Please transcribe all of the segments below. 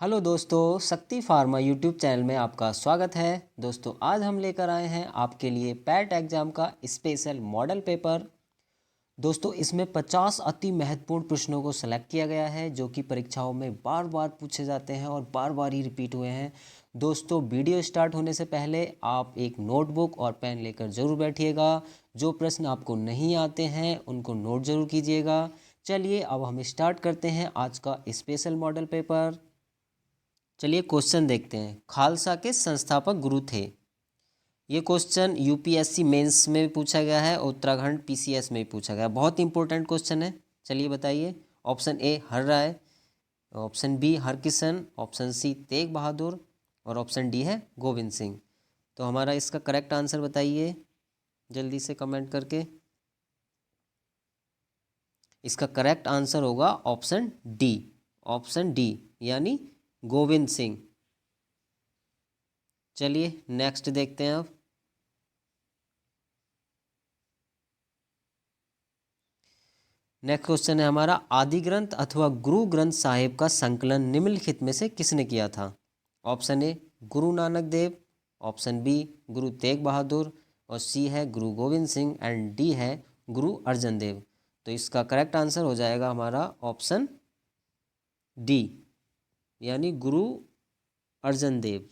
Hello दोस्तों, शक्ति pharma YouTube channel में आपका स्वागत है। दोस्तों, आज हम लेकर आए हैं आपके लिए पैट एग्जाम का स्पेशल मॉडल पेपर। दोस्तों, इसमें 50 अति महत्वपूर्ण प्रश्नों को सेलेक्ट किया गया है जो कि परीक्षाओं में बार बार पूछे जाते हैं और बार बार ही रिपीट हुए हैं। दोस्तों, वीडियो स्टार्ट होने से पहले आप एक नोटबुक और पेन लेकर ज़रूर बैठिएगा। जो प्रश्न आपको नहीं आते हैं उनको नोट ज़रूर कीजिएगा। चलिए अब हम स्टार्ट करते हैं आज का स्पेशल मॉडल पेपर। चलिए क्वेश्चन देखते हैं। खालसा के संस्थापक गुरु थे। ये क्वेश्चन यूपीएससी मेंस में भी पूछा गया है, उत्तराखंड पीसीएस में भी पूछा गया है। बहुत इंपॉर्टेंट क्वेश्चन है। चलिए बताइए। Option A Har Rai, option B Harkishan, option C Tegh Bahadur और ऑप्शन डी है गोविंद सिंह। तो हमारा इसका करेक्ट आंसर बताइए जल्दी से कमेंट करके। इसका करेक्ट आंसर होगा ऑप्शन डी। ऑप्शन डी यानी गोविंद सिंह। चलिए नेक्स्ट देखते हैं अब। नेक्स्ट क्वेश्चन है हमारा, आदि ग्रंथ अथवा गुरु ग्रंथ साहिब का संकलन निम्नलिखित में से किसने किया था? ऑप्शन ए गुरु नानक देव, ऑप्शन बी गुरु तेग बहादुर और सी है गुरु गोविंद सिंह एंड डी है गुरु अर्जन देव। तो इसका करेक्ट आंसर हो जाएगा हमारा ऑप्शन डी यानी गुरु अर्जन देव।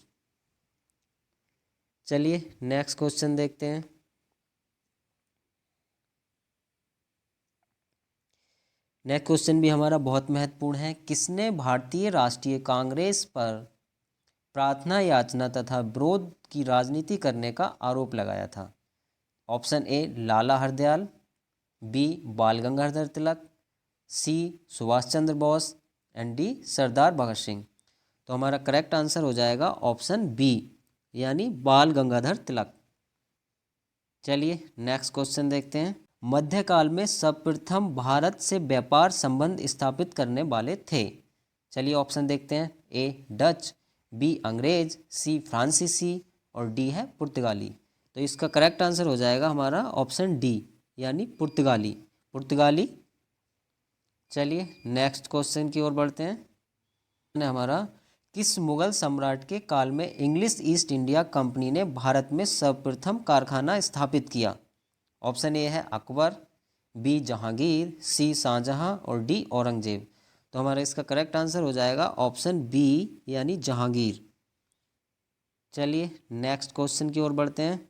चलिए नेक्स्ट क्वेश्चन देखते हैं। नेक्स्ट क्वेश्चन भी हमारा बहुत महत्वपूर्ण है। किसने भारतीय राष्ट्रीय कांग्रेस पर प्रार्थना याचना तथा विरोध की राजनीति करने का आरोप लगाया था? Option A Lala Hardayal, B Bal Gangadhar Tilak, C Subhash Chandra Bose and D Sardar Bhagat Singh. तो हमारा करेक्ट आंसर हो जाएगा ऑप्शन बी यानी बाल गंगाधर तिलक। चलिए नेक्स्ट क्वेश्चन देखते हैं। मध्यकाल में सर्वप्रथम भारत से व्यापार संबंध स्थापित करने वाले थे। चलिए ऑप्शन देखते हैं। ए डच, बी अंग्रेज, सी फ्रांसीसी और डी है पुर्तगाली। तो इसका करेक्ट आंसर हो जाएगा हमारा ऑप्शन डी यानी पुर्तगाली। पुर्तगाली। चलिए नेक्स्ट क्वेश्चन की ओर बढ़ते हैं। हमारा, किस मुगल सम्राट के काल में इंग्लिश ईस्ट इंडिया कंपनी ने भारत में सर्वप्रथम कारखाना स्थापित किया? ऑप्शन ए है अकबर, बी जहांगीर, सी शाहजहां और डी औरंगजेब। तो हमारा इसका करेक्ट आंसर हो जाएगा ऑप्शन बी यानी जहांगीर। चलिए नेक्स्ट क्वेश्चन की ओर बढ़ते हैं।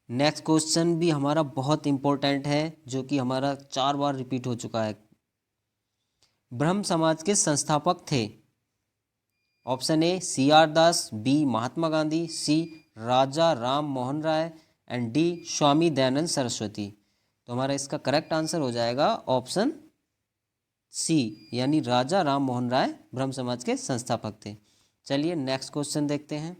नेक्स्ट क्वेश्चन भी हमारा बहुत इंपॉर्टेंट है जो कि हमारा 4 बार रिपीट हो चुका है। ब्रह्म समाज के संस्थापक थे। Option A C R Das, B Mahatma Gandhi, C Raja Ram Mohan Roy and D Swami Dayanand Saraswati. तो हमारा इसका करेक्ट आंसर हो जाएगा ऑप्शन सी यानी राजा राम मोहन राय ब्रह्म समाज के संस्थापक थे। चलिए नेक्स्ट क्वेश्चन देखते हैं।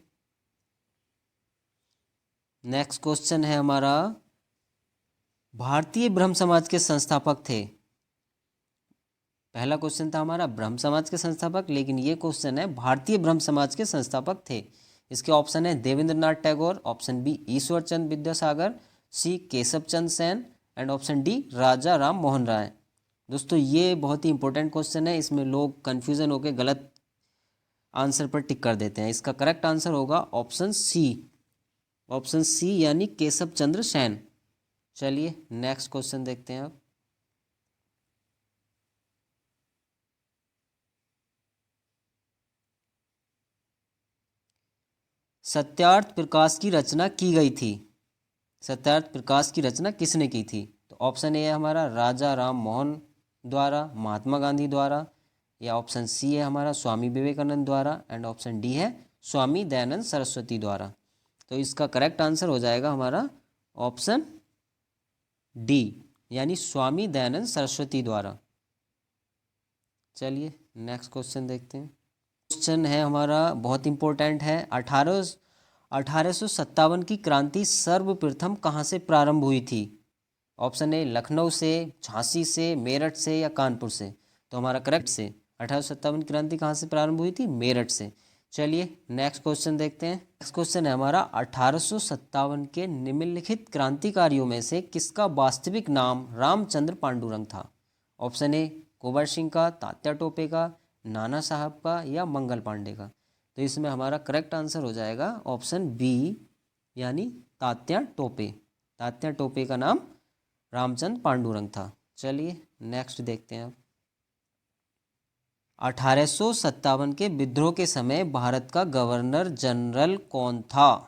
नेक्स्ट क्वेश्चन है हमारा, भारतीय ब्रह्म समाज के संस्थापक थे। पहला क्वेश्चन था हमारा ब्रह्म समाज के संस्थापक, लेकिन ये क्वेश्चन है भारतीय ब्रह्म समाज के संस्थापक थे। इसके ऑप्शन है Debendranath Tagore, option B Ishwar Chand Vidyasagar, C Keshav Chand Sen and option D Raja Ram Mohan Roy. दोस्तों, ये बहुत ही इंपॉर्टेंट क्वेश्चन है। इसमें लोग कन्फ्यूज़न होकर गलत आंसर पर टिक कर देते हैं। इसका करेक्ट आंसर होगा ऑप्शन सी। ऑप्शन सी यानी केशव चंद्र सेन। चलिए नेक्स्ट क्वेश्चन देखते हैं अब। सत्यार्थ प्रकाश की रचना की गई थी। सत्यार्थ प्रकाश की रचना किसने की थी? तो ऑप्शन ए है हमारा राजा राम मोहन द्वारा, महात्मा गांधी द्वारा, या ऑप्शन सी है हमारा स्वामी विवेकानंद द्वारा एंड ऑप्शन डी है स्वामी दयानंद सरस्वती द्वारा। तो इसका करेक्ट आंसर हो जाएगा हमारा ऑप्शन डी यानी स्वामी दयानंद सरस्वती द्वारा। चलिए नेक्स्ट क्वेश्चन देखते हैं। क्वेश्चन है हमारा बहुत इंपॉर्टेंट है। 1857 की क्रांति सर्वप्रथम कहाँ से प्रारंभ हुई थी? ऑप्शन ए लखनऊ से, झांसी से, मेरठ से या कानपुर से। तो हमारा करेक्ट से 1857 क्रांति कहाँ से प्रारंभ हुई थी? मेरठ से। चलिए नेक्स्ट क्वेश्चन देखते हैं। नेक्स्ट क्वेश्चन है हमारा, 1857 के निम्नलिखित क्रांतिकारियों में से किसका वास्तविक नाम रामचंद्र पांडुरंग था? ऑप्शन ए कुंवर सिंह का, तात्या टोपे का, नाना साहब का या मंगल पांडे का? तो इसमें हमारा करेक्ट आंसर हो जाएगा ऑप्शन बी, यानी तात्या टोपे। तात्या टोपे का नाम रामचंद्र पांडुरंग था। चलिए नेक्स्ट देखते हैं अब। 1857 के विद्रोह के समय भारत का गवर्नर जनरल कौन था?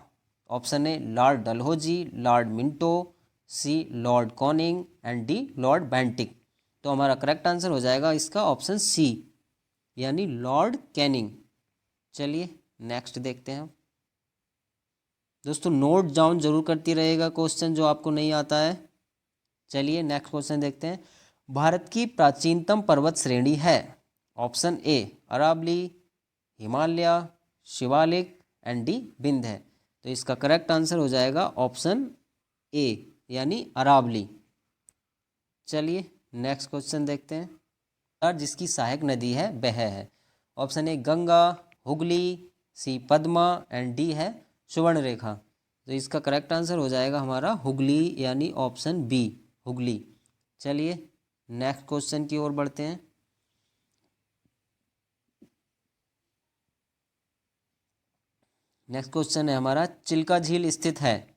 Option A Lord Dalhousie, Lord Minto, C Lord Canning and D Lord Bentinck. तो हमारा करेक्ट आंसर हो जाएगा इसका ऑप्शन सी, यानी लॉर्ड कैनिंग। चलिए नेक्स्ट देखते हैं। दोस्तों नोट डाउन जरूर करती रहेगा क्वेश्चन जो आपको नहीं आता है। चलिए नेक्स्ट क्वेश्चन देखते हैं। भारत की प्राचीनतम पर्वत श्रेणी है? Option A Aravalli, Himalaya, Shivalik and D Vindhya है। तो इसका करेक्ट आंसर हो जाएगा ऑप्शन ए, यानी अरावली। चलिए नेक्स्ट क्वेश्चन देखते हैं। और जिसकी सहायक नदी है वह है? Option A Ganga, Hooghly, C Padma and D है सुवर्णरेखा। तो इसका करेक्ट आंसर हो जाएगा हमारा हुगली, यानी ऑप्शन बी, हुगली। चलिए नेक्स्ट क्वेश्चन की ओर बढ़ते हैं। नेक्स्ट क्वेश्चन है हमारा, चिल्का झील स्थित है,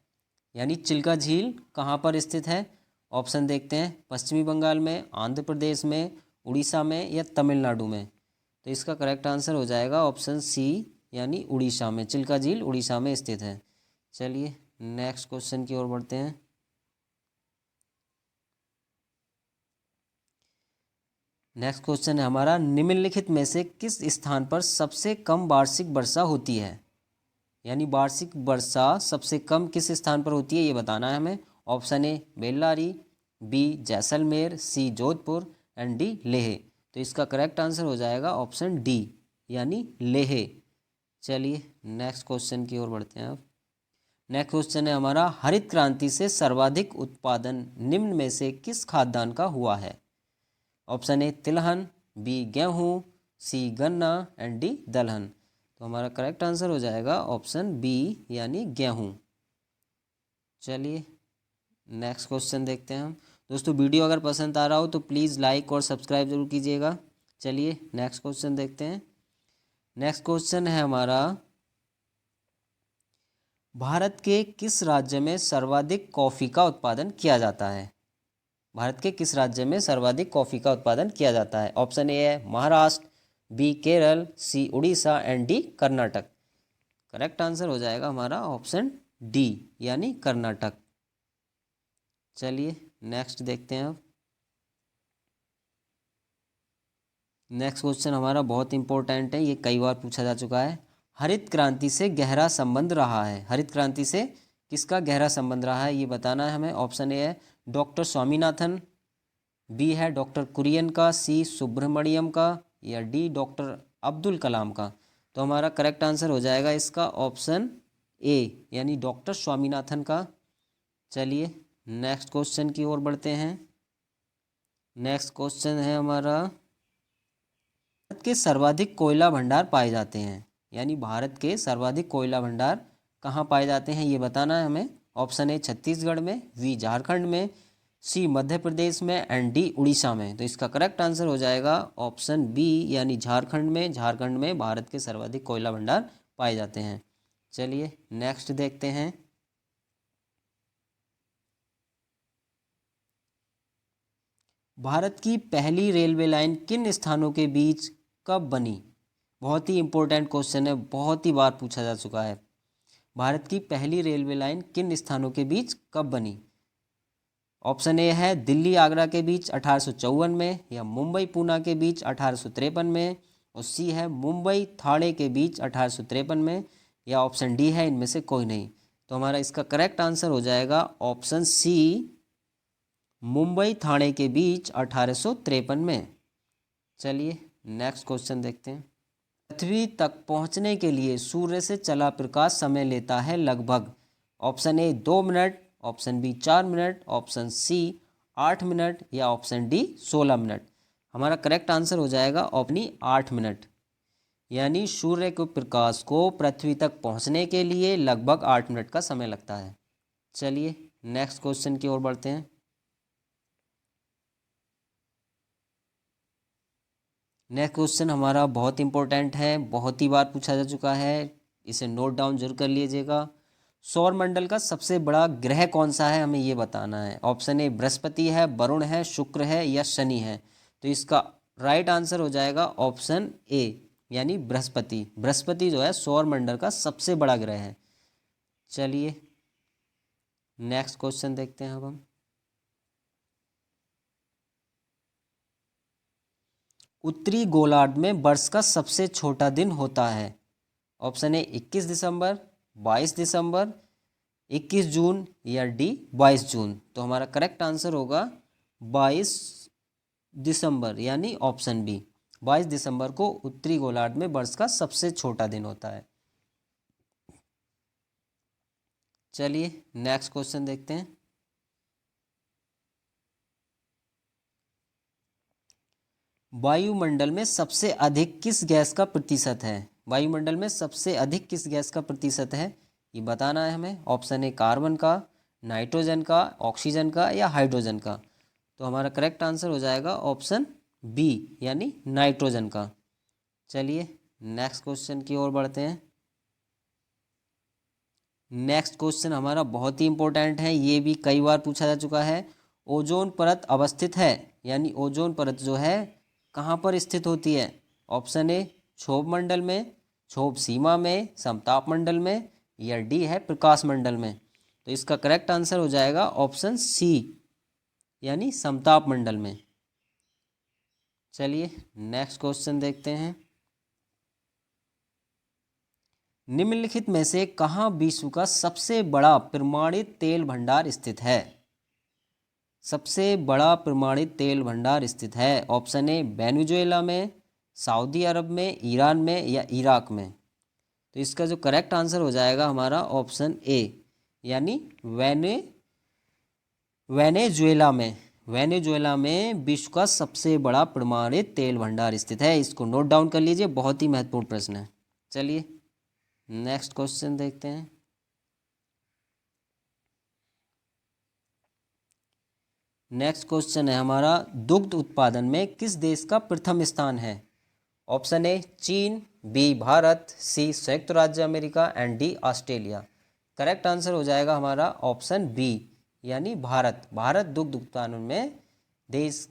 यानी चिल्का झील कहाँ पर स्थित है? ऑप्शन देखते हैं, पश्चिमी बंगाल में, आंध्र प्रदेश में, उड़ीसा में या तमिलनाडु में। तो इसका करेक्ट आंसर हो जाएगा ऑप्शन सी, यानी उड़ीसा में। चिल्का झील उड़ीसा में स्थित है। चलिए नेक्स्ट क्वेश्चन की ओर बढ़ते हैं। नेक्स्ट क्वेश्चन है हमारा, निम्नलिखित में से किस स्थान पर सबसे कम वार्षिक वर्षा होती है? यानी वार्षिक वर्षा सबसे कम किस स्थान पर होती है ये बताना है हमें। Option A Bellary, B Jaisalmer, C Jodhpur and D Leh. तो इसका करेक्ट आंसर हो जाएगा ऑप्शन डी, यानी लेह। चलिए नेक्स्ट क्वेश्चन की ओर बढ़ते हैं अब। नेक्स्ट क्वेश्चन है हमारा, हरित क्रांति से सर्वाधिक उत्पादन निम्न में से किस खाद्यान्न का हुआ है? ऑप्शन ए तिलहन, बी गेहूँ, सी गन्ना एंड डी दलहन। तो हमारा करेक्ट आंसर हो जाएगा ऑप्शन बी, यानी गेहूँ। चलिए नेक्स्ट क्वेश्चन देखते हैं हम। दोस्तों वीडियो अगर पसंद आ रहा हो तो प्लीज़ लाइक और सब्सक्राइब जरूर कीजिएगा। चलिए नेक्स्ट क्वेश्चन देखते हैं। नेक्स्ट क्वेश्चन है हमारा, भारत के किस राज्य में सर्वाधिक कॉफ़ी का उत्पादन किया जाता है? भारत के किस राज्य में सर्वाधिक कॉफ़ी का उत्पादन किया जाता है? ऑप्शन ए है Maharashtra, B Kerala, C Orissa and D Karnataka. Correct answer हो जाएगा हमारा ऑप्शन डी, यानी कर्नाटक। चलिए नेक्स्ट देखते हैं अब। नेक्स्ट क्वेश्चन हमारा बहुत इंपॉर्टेंट है, ये कई बार पूछा जा चुका है। हरित क्रांति से गहरा संबंध रहा है, हरित क्रांति से किसका गहरा संबंध रहा है ये बताना है हमें। ऑप्शन ए है डॉक्टर स्वामीनाथन, बी है डॉक्टर कुरियन का, सी सुब्रमण्यम का या डी डॉक्टर अब्दुल कलाम का। तो हमारा करेक्ट आंसर हो जाएगा इसका ऑप्शन ए, यानी डॉक्टर स्वामीनाथन का। चलिए नेक्स्ट क्वेश्चन की ओर बढ़ते हैं। नेक्स्ट क्वेश्चन है हमारा, भारत के सर्वाधिक कोयला भंडार पाए जाते हैं, यानी भारत के सर्वाधिक कोयला भंडार कहाँ पाए जाते हैं ये बताना है हमें। ऑप्शन ए छत्तीसगढ़ में, बी झारखंड में, सी मध्य प्रदेश में एंड डी उड़ीसा में। तो इसका करेक्ट आंसर हो जाएगा ऑप्शन बी, यानी झारखंड में। झारखंड में भारत के सर्वाधिक कोयला भंडार पाए जाते हैं। चलिए नेक्स्ट देखते हैं। भारत की पहली रेलवे लाइन किन स्थानों के बीच कब बनी? बहुत ही इंपॉर्टेंट क्वेश्चन है, बहुत ही बार पूछा जा चुका है। भारत की पहली रेलवे लाइन किन स्थानों के बीच कब बनी? ऑप्शन ए है दिल्ली आगरा के बीच 1854 में, या मुंबई पूना के बीच 1853 में, और सी है मुंबई थाणे के बीच 1853 में, या ऑप्शन डी है इनमें से कोई नहीं। तो हमारा इसका करेक्ट आंसर हो जाएगा ऑप्शन सी, मुंबई थाणे के बीच 1853 में। चलिए नेक्स्ट क्वेश्चन देखते हैं। पृथ्वी तक पहुंचने के लिए सूर्य से चला प्रकाश समय लेता है लगभग। Option A 2 minute, option B 4 minute, option C 8 minute या ऑप्शन डी 16 मिनट। हमारा करेक्ट आंसर हो जाएगा ऑप्शन 8 मिनट, यानी सूर्य के प्रकाश को पृथ्वी तक पहुंचने के लिए लगभग 8 मिनट का समय लगता है। चलिए नेक्स्ट क्वेश्चन की ओर बढ़ते हैं। नेक्स्ट क्वेश्चन हमारा बहुत इंपॉर्टेंट है, बहुत ही बार पूछा जा चुका है, इसे नोट डाउन जरूर कर लीजिएगा। सौर मंडल का सबसे बड़ा ग्रह कौन सा है, हमें ये बताना है। ऑप्शन ए बृहस्पति है, वरुण है, शुक्र है या शनि है। तो इसका राइट आंसर हो जाएगा ऑप्शन ए, यानी बृहस्पति। बृहस्पति जो है सौर मंडल का सबसे बड़ा ग्रह है। चलिए नेक्स्ट क्वेश्चन देखते हैं अब हम। उत्तरी गोलार्ध में वर्ष का सबसे छोटा दिन होता है। ऑप्शन ए 21 दिसंबर, 22 दिसंबर, 21 जून या डी 22 जून। तो हमारा करेक्ट आंसर होगा 22 दिसंबर, यानी ऑप्शन बी। 22 दिसंबर को उत्तरी गोलार्ध में वर्ष का सबसे छोटा दिन होता है। चलिए नेक्स्ट क्वेश्चन देखते हैं। वायुमंडल में सबसे अधिक किस गैस का प्रतिशत है। वायुमंडल में सबसे अधिक किस गैस का प्रतिशत है, ये बताना है हमें। ऑप्शन ए कार्बन का, नाइट्रोजन का, ऑक्सीजन का या हाइड्रोजन का। तो हमारा करेक्ट आंसर हो जाएगा ऑप्शन बी, यानी नाइट्रोजन का। चलिए नेक्स्ट क्वेश्चन की ओर बढ़ते हैं। नेक्स्ट क्वेश्चन हमारा बहुत ही इंपॉर्टेंट है, ये भी कई बार पूछा जा चुका है। ओजोन परत अवस्थित है, यानी ओजोन परत जो है कहाँ पर स्थित होती है। ऑप्शन ए क्षोभ मंडल में, क्षोभ सीमा में, समताप मंडल में या डी है प्रकाश मंडल में। तो इसका करेक्ट आंसर हो जाएगा ऑप्शन सी, यानी समताप मंडल में। चलिए नेक्स्ट क्वेश्चन देखते हैं। निम्नलिखित में से कहाँ विश्व का सबसे बड़ा प्रमाणित तेल भंडार स्थित है। सबसे बड़ा प्रमाणित तेल भंडार स्थित है। ऑप्शन ए वेनेजुएला में, सऊदी अरब में, ईरान में या इराक में। तो इसका जो करेक्ट आंसर हो जाएगा हमारा ऑप्शन ए, यानी वेनेजुएला में। वेनेजुएला में विश्व का सबसे बड़ा प्रमाणित तेल भंडार स्थित है। इसको नोट डाउन कर लीजिए, बहुत ही महत्वपूर्ण प्रश्न है। चलिए नेक्स्ट क्वेश्चन देखते हैं। नेक्स्ट क्वेश्चन है हमारा, दुग्ध उत्पादन में किस देश का प्रथम स्थान है। ऑप्शन ए चीन, बी भारत, सी संयुक्त राज्य America and D Australia. Correct answer हो जाएगा हमारा ऑप्शन बी, यानी भारत। भारत दुग्ध उत्पादन में देश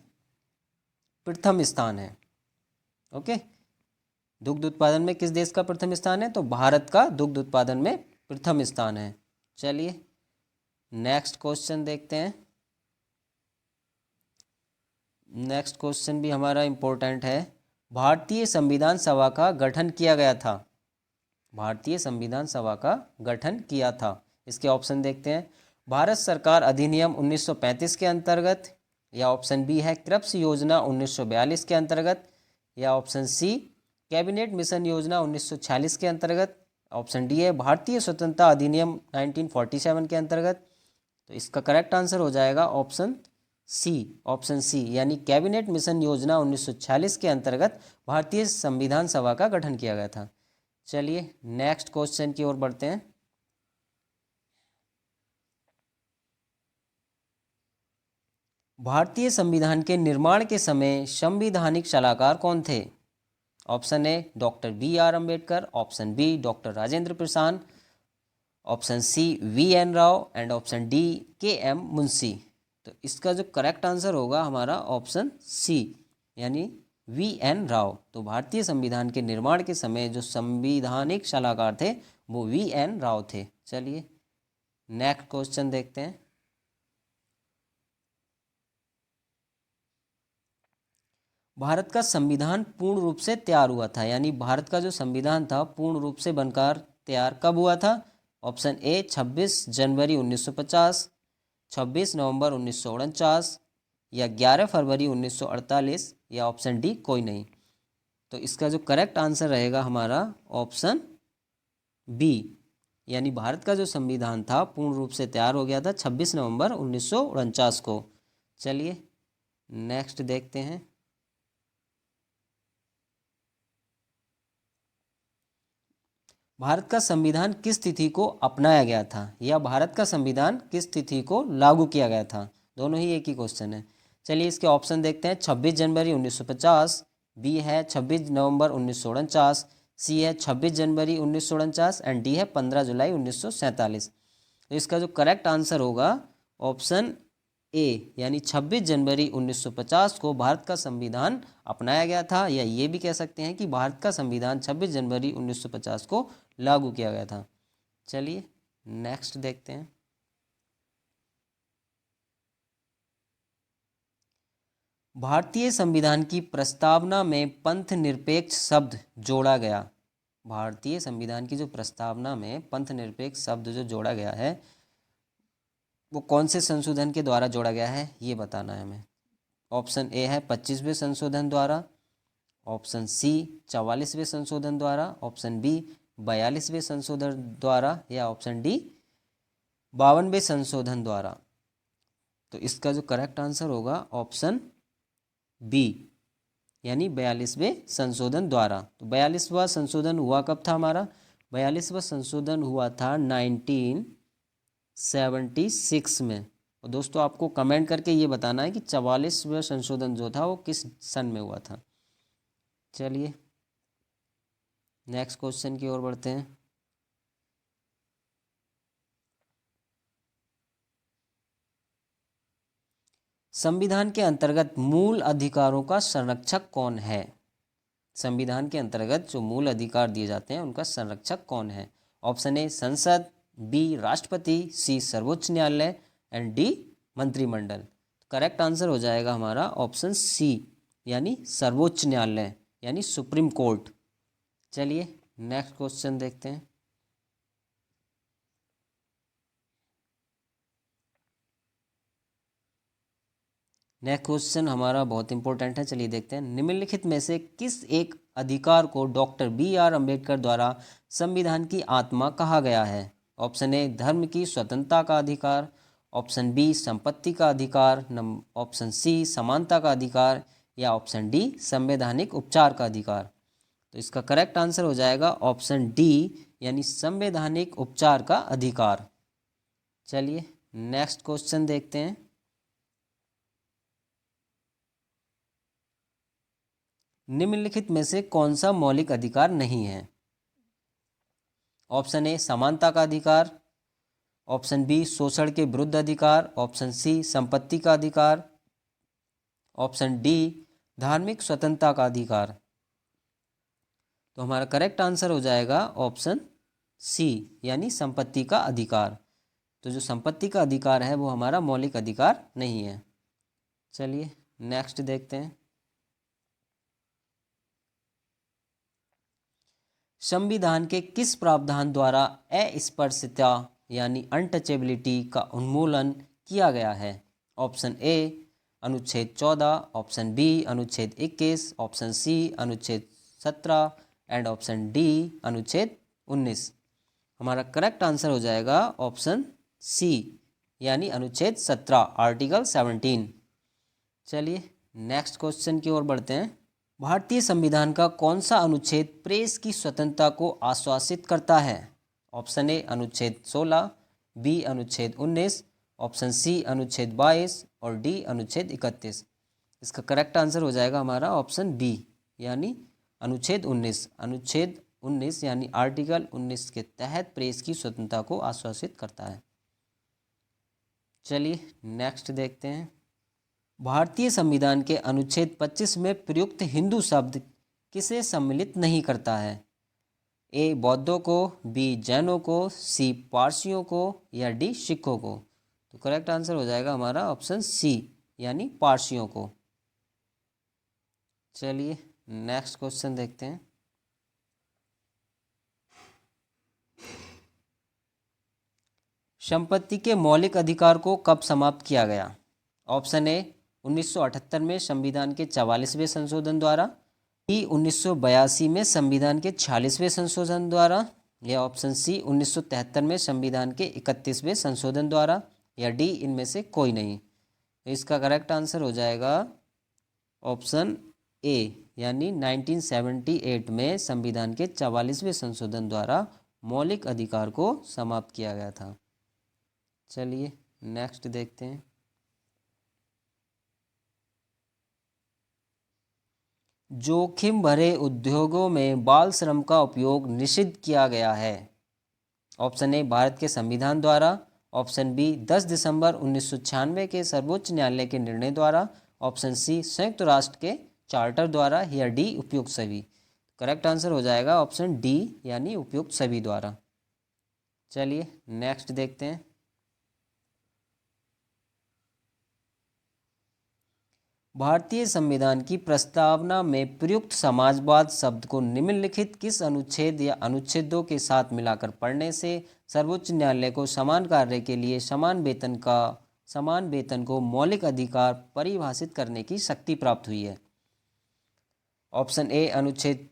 प्रथम स्थान है। ओके, दुग्ध उत्पादन में किस देश का प्रथम स्थान है, तो भारत का दुग्ध उत्पादन में प्रथम स्थान है। चलिए नेक्स्ट क्वेश्चन देखते हैं। नेक्स्ट क्वेश्चन भी हमारा इम्पोर्टेंट है। भारतीय संविधान सभा का गठन किया गया था। भारतीय संविधान सभा का गठन किया था। इसके ऑप्शन देखते हैं। भारत सरकार अधिनियम 1935 के अंतर्गत, या ऑप्शन बी है क्रिप्स योजना 1942 के अंतर्गत, या ऑप्शन सी कैबिनेट मिशन योजना 1946 के अंतर्गत, ऑप्शन डी है भारतीय स्वतंत्रता अधिनियम 1947 के अंतर्गत। तो इसका करेक्ट आंसर हो जाएगा ऑप्शन सी, ऑप्शन सी, यानी कैबिनेट मिशन योजना 1946 के अंतर्गत भारतीय संविधान सभा का गठन किया गया था। चलिए नेक्स्ट क्वेश्चन की ओर बढ़ते हैं। भारतीय संविधान के निर्माण के समय संवैधानिक सलाहकार कौन थे। Option A doctor B R Ambedkar, option B doctor Rajendra Prasad, option C V N Rao and option D K M Munshi. तो इसका जो करेक्ट आंसर होगा हमारा ऑप्शन सी, यानी वी एन राव। तो भारतीय संविधान के निर्माण के समय जो संवैधानिक सलाहकार थे वो वी एन राव थे। चलिए नेक्स्ट क्वेश्चन देखते हैं। भारत का संविधान पूर्ण रूप से तैयार हुआ था, यानी भारत का जो संविधान था पूर्ण रूप से बनकर तैयार कब हुआ था। ऑप्शन ए 26 जनवरी 1950, 26 नवंबर 1949 या 11 फरवरी 1948 या ऑप्शन डी कोई नहीं। तो इसका जो करेक्ट आंसर रहेगा हमारा ऑप्शन बी, यानी भारत का जो संविधान था पूर्ण रूप से तैयार हो गया था 26 नवंबर 1949 को। चलिए नेक्स्ट देखते हैं। भारत का संविधान किस तिथि को अपनाया गया था, या भारत का संविधान किस तिथि को लागू किया गया था। दोनों ही एक ही क्वेश्चन है। चलिए इसके ऑप्शन देखते हैं। 26 जनवरी 1950, बी है 26 नवंबर 1949, सी है 26 जनवरी 1949 एंड डी है 15 जुलाई 1947। तो इसका जो करेक्ट आंसर होगा ऑप्शन ए, यानी 26 जनवरी 1950 को भारत का संविधान अपनाया गया था, या ये भी कह सकते हैं कि भारत का संविधान 26 जनवरी 1950 को लागू किया गया था। चलिए नेक्स्ट देखते हैं। भारतीय संविधान की प्रस्तावना में पंथ निरपेक्ष शब्द जोड़ा गया। भारतीय संविधान की जो प्रस्तावना में पंथ निरपेक्ष शब्द जो जोड़ा गया है वो कौन से संशोधन के द्वारा जोड़ा गया है, ये बताना है हमें। ऑप्शन ए है 25वें संशोधन द्वारा, ऑप्शन सी 44वें संशोधन द्वारा, ऑप्शन बी 42वें संशोधन द्वारा, या ऑप्शन डी 52वें संशोधन द्वारा। तो इसका जो करेक्ट आंसर होगा ऑप्शन बी, यानी 42वें संशोधन द्वारा। तो 42वां संशोधन हुआ कब था हमारा? 42वां संशोधन हुआ था 1976 में। और दोस्तों आपको कमेंट करके ये बताना है कि 44वां संशोधन जो था वो किस सन में हुआ था। चलिए नेक्स्ट क्वेश्चन की ओर बढ़ते हैं। संविधान के अंतर्गत मूल अधिकारों का संरक्षक कौन है? संविधान के अंतर्गत जो मूल अधिकार दिए जाते हैं उनका संरक्षक कौन है? ऑप्शन ए संसद, बी राष्ट्रपति, सी सर्वोच्च न्यायालय एंड डी मंत्रिमंडल। करेक्ट आंसर हो जाएगा हमारा ऑप्शन सी, यानी सर्वोच्च न्यायालय, यानी सुप्रीम कोर्ट। चलिए नेक्स्ट क्वेश्चन देखते हैं। नेक्स्ट क्वेश्चन हमारा बहुत इंपॉर्टेंट है, चलिए देखते हैं। निम्नलिखित में से किस एक अधिकार को डॉक्टर बी.आर. अम्बेडकर द्वारा संविधान की आत्मा कहा गया है? ऑप्शन ए धर्म की स्वतंत्रता का अधिकार, ऑप्शन बी संपत्ति का अधिकार, ऑप्शन सी समानता का अधिकार, या ऑप्शन डी संवैधानिक उपचार का अधिकार। तो इसका करेक्ट आंसर हो जाएगा ऑप्शन डी, यानी संवैधानिक उपचार का अधिकार। चलिए नेक्स्ट क्वेश्चन देखते हैं। निम्नलिखित में से कौन सा मौलिक अधिकार नहीं है? ऑप्शन ए समानता का अधिकार, ऑप्शन बी शोषण के विरुद्ध अधिकार, ऑप्शन सी संपत्ति का अधिकार, ऑप्शन डी धार्मिक स्वतंत्रता का अधिकार। तो हमारा करेक्ट आंसर हो जाएगा ऑप्शन सी, यानी संपत्ति का अधिकार। तो जो संपत्ति का अधिकार है वो हमारा मौलिक अधिकार नहीं है। चलिए नेक्स्ट देखते हैं। संविधान के किस प्रावधान द्वारा अस्पृश्यता यानी अनटचेबिलिटी का उन्मूलन किया गया है? ऑप्शन ए अनुच्छेद 14, ऑप्शन बी अनुच्छेद 21, ऑप्शन सी अनुच्छेद 17 एंड ऑप्शन डी अनुच्छेद 19। हमारा करेक्ट आंसर हो जाएगा ऑप्शन सी, यानी अनुच्छेद 17, आर्टिकल 17। चलिए नेक्स्ट क्वेश्चन की ओर बढ़ते हैं। भारतीय संविधान का कौन सा अनुच्छेद प्रेस की स्वतंत्रता को आश्वासित करता है? ऑप्शन ए अनुच्छेद 16, बी अनुच्छेद 19, ऑप्शन सी अनुच्छेद 22 और डी अनुच्छेद 31। इसका करेक्ट आंसर हो जाएगा हमारा ऑप्शन बी, यानी अनुच्छेद 19। अनुच्छेद 19 यानी आर्टिकल 19 के तहत प्रेस की स्वतंत्रता को आश्वासित करता है। चलिए नेक्स्ट देखते हैं। भारतीय संविधान के अनुच्छेद 25 में प्रयुक्त हिंदू शब्द किसे सम्मिलित नहीं करता है? ए बौद्धों को, बी जैनों को, सी पारसियों को, या डी सिखों को। तो करेक्ट आंसर हो जाएगा हमारा ऑप्शन सी, यानी पारसियों को। चलिए नेक्स्ट क्वेश्चन देखते हैं। संपत्ति के मौलिक अधिकार को कब समाप्त किया गया? ऑप्शन ए 1978 में संविधान के 44वें संशोधन द्वारा, बी 1982 में संविधान के 46वें संशोधन द्वारा, या ऑप्शन सी 1973 में संविधान के 31वें संशोधन द्वारा, या डी इनमें से कोई नहीं। तो इसका करेक्ट आंसर हो जाएगा ऑप्शन ए, यानी 1978 में संविधान के 44वें संशोधन द्वारा मौलिक अधिकार को समाप्त किया गया था। चलिए नेक्स्ट देखते हैं। जोखिम भरे उद्योगों में बाल श्रम का उपयोग निषिद्ध किया गया है। ऑप्शन ए भारत के संविधान द्वारा, ऑप्शन बी 10 दिसंबर 1996 के सर्वोच्च न्यायालय के निर्णय द्वारा, ऑप्शन सी संयुक्त राष्ट्र के चार्टर द्वारा, या डी उपयुक्त सभी। करेक्ट आंसर हो जाएगा ऑप्शन डी यानी उपयुक्त सभी द्वारा। चलिए नेक्स्ट देखते हैं। भारतीय संविधान की प्रस्तावना में प्रयुक्त समाजवाद शब्द को निम्नलिखित किस अनुच्छेद या अनुच्छेदों के साथ मिलाकर पढ़ने से सर्वोच्च न्यायालय को समान कार्य के लिए समान वेतन को मौलिक अधिकार परिभाषित करने की शक्ति प्राप्त हुई है? ऑप्शन ए अनुच्छेद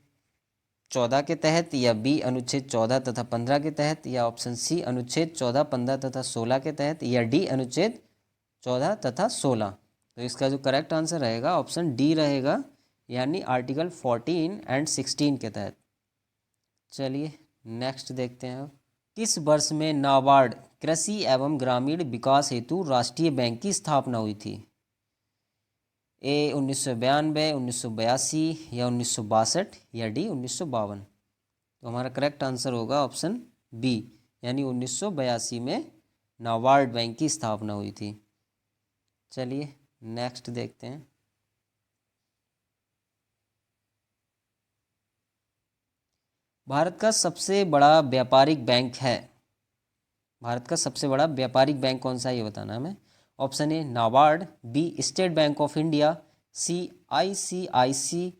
14 के तहत, या बी अनुच्छेद 14 तथा 15 के तहत, या ऑप्शन सी अनुच्छेद 14, 15 तथा 16 के तहत, या डी अनुच्छेद 14 तथा 16। तो इसका जो करेक्ट आंसर रहेगा ऑप्शन डी रहेगा, यानी आर्टिकल 14 एंड 16 के तहत। चलिए नेक्स्ट देखते हैं। किस वर्ष में नाबार्ड कृषि एवं ग्रामीण विकास हेतु राष्ट्रीय बैंक की स्थापना हुई थी? ए 1992, 1982, या 1962, या डी 1952। तो हमारा करेक्ट आंसर होगा ऑप्शन बी, यानी 1982 में नाबार्ड बैंक की स्थापना हुई थी। चलिए नेक्स्ट देखते हैं। भारत का सबसे बड़ा व्यापारिक बैंक है। भारत का सबसे बड़ा व्यापारिक बैंक कौन सा है ये बताना है हमें। Option A NABARD, B State Bank of India, C ICIC,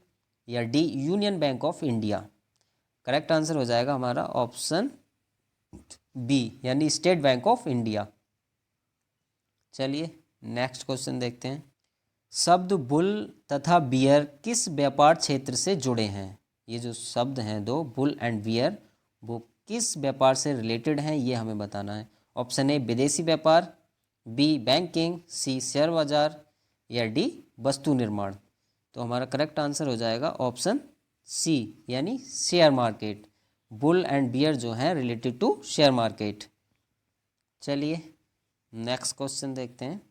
या D Union Bank of India. Correct answer हो जाएगा हमारा ऑप्शन बी, यानी स्टेट बैंक ऑफ इंडिया। चलिए नेक्स्ट क्वेश्चन देखते हैं। शब्द बुल तथा बियर किस व्यापार क्षेत्र से जुड़े हैं? ये जो शब्द हैं दो, बुल एंड बियर, वो किस व्यापार से रिलेटेड हैं ये हमें बताना है। ऑप्शन ए विदेशी व्यापार, बी बैंकिंग, सी शेयर बाजार, या डी वस्तु निर्माण। तो हमारा करेक्ट आंसर हो जाएगा ऑप्शन सी, यानी share market. Bull and bear जो हैं रिलेटेड टू शेयर मार्केट। चलिए नेक्स्ट क्वेश्चन देखते हैं।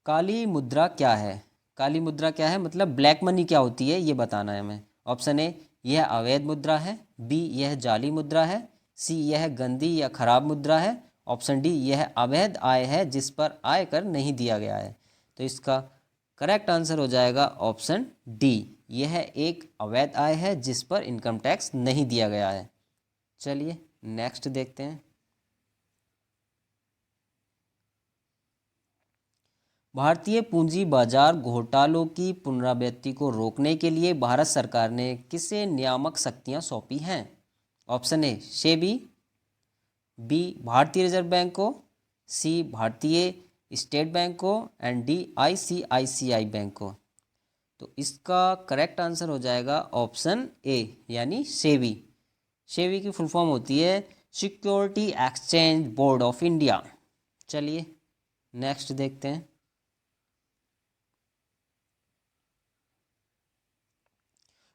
काली मुद्रा क्या है? काली मुद्रा क्या है मतलब ब्लैक मनी क्या होती है ये बताना है हमें। ऑप्शन ए यह अवैध मुद्रा है, बी यह जाली मुद्रा है, सी यह गंदी या खराब मुद्रा है, ऑप्शन डी यह अवैध आय है जिस पर आयकर नहीं दिया गया है। तो इसका करेक्ट आंसर हो जाएगा ऑप्शन डी, यह एक अवैध आय है जिस पर इनकम टैक्स नहीं दिया गया है। चलिए नेक्स्ट देखते हैं। भारतीय पूंजी बाजार घोटालों की पुनरावृत्ति को रोकने के लिए भारत सरकार ने किसे नियामक शक्तियां सौंपी हैं? ऑप्शन ए सेबी, बी भारतीय रिजर्व बैंक को, सी भारतीय स्टेट बैंक को, एंड डी ICICI बैंक को। तो इसका करेक्ट आंसर हो जाएगा ऑप्शन ए, यानी सेबी। सेबी की फुल फॉर्म होती है security exchange board of India. चलिए नेक्स्ट देखते हैं।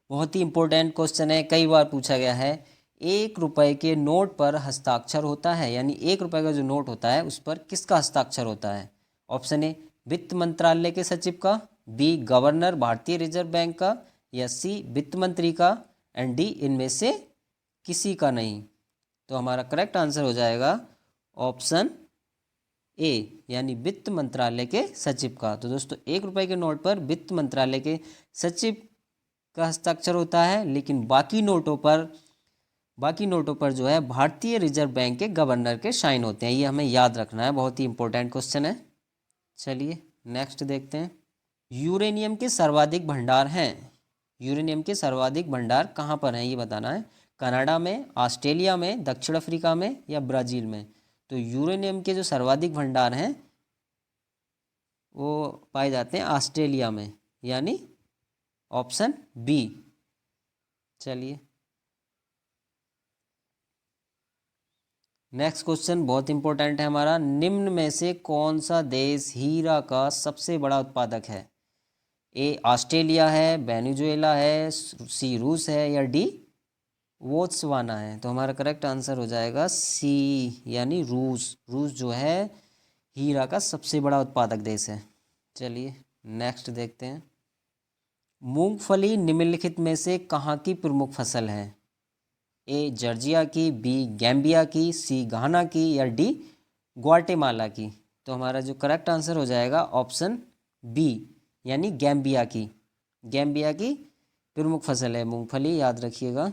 बहुत ही इंपॉर्टेंट क्वेश्चन है, कई बार पूछा गया है। 1 रुपए के नोट पर हस्ताक्षर होता है, यानी 1 रुपए का जो नोट होता है उस पर किसका हस्ताक्षर होता है? ऑप्शन ए वित्त मंत्रालय के सचिव का, बी गवर्नर भारतीय रिजर्व बैंक का, या सी वित्त मंत्री का, एंड डी इनमें से किसी का नहीं। तो हमारा करेक्ट आंसर हो जाएगा ऑप्शन ए, यानी वित्त मंत्रालय के सचिव का। तो दोस्तों 1 रुपए के नोट पर वित्त मंत्रालय के सचिव का हस्ताक्षर होता है, लेकिन बाकी नोटों पर जो है भारतीय रिजर्व बैंक के गवर्नर के साइन होते हैं। ये हमें याद रखना है, बहुत ही इंपॉर्टेंट क्वेश्चन है। चलिए नेक्स्ट देखते हैं। यूरेनियम के सर्वाधिक भंडार हैं। यूरेनियम के सर्वाधिक भंडार कहाँ पर हैं ये बताना है। कनाडा में, ऑस्ट्रेलिया में, दक्षिण अफ्रीका में, या ब्राज़ील में। तो यूरेनियम के जो सर्वाधिक भंडार हैं वो पाए जाते हैं ऑस्ट्रेलिया में, यानी ऑप्शन बी। चलिए नेक्स्ट क्वेश्चन बहुत इंपॉर्टेंट है हमारा। निम्न में से कौन सा देश हीरा का सबसे बड़ा उत्पादक है? ए ऑस्ट्रेलिया है, वेनेजुएला है, सी रूस है, या डी बोत्सवाना है। तो हमारा करेक्ट आंसर हो जाएगा सी, यानी रूस। रूस जो है हीरा का सबसे बड़ा उत्पादक देश है। चलिए नेक्स्ट देखते हैं, मूंगफली निम्नलिखित में से कहाँ की प्रमुख फसल है? ए जॉर्जिया की, बी गैम्बिया की, सी घाना की, या डी ग्वाटेमाला की। तो हमारा जो करेक्ट आंसर हो जाएगा ऑप्शन बी, यानी गैम्बिया की। गैम्बिया की प्रमुख फसल है मूंगफली, याद रखिएगा।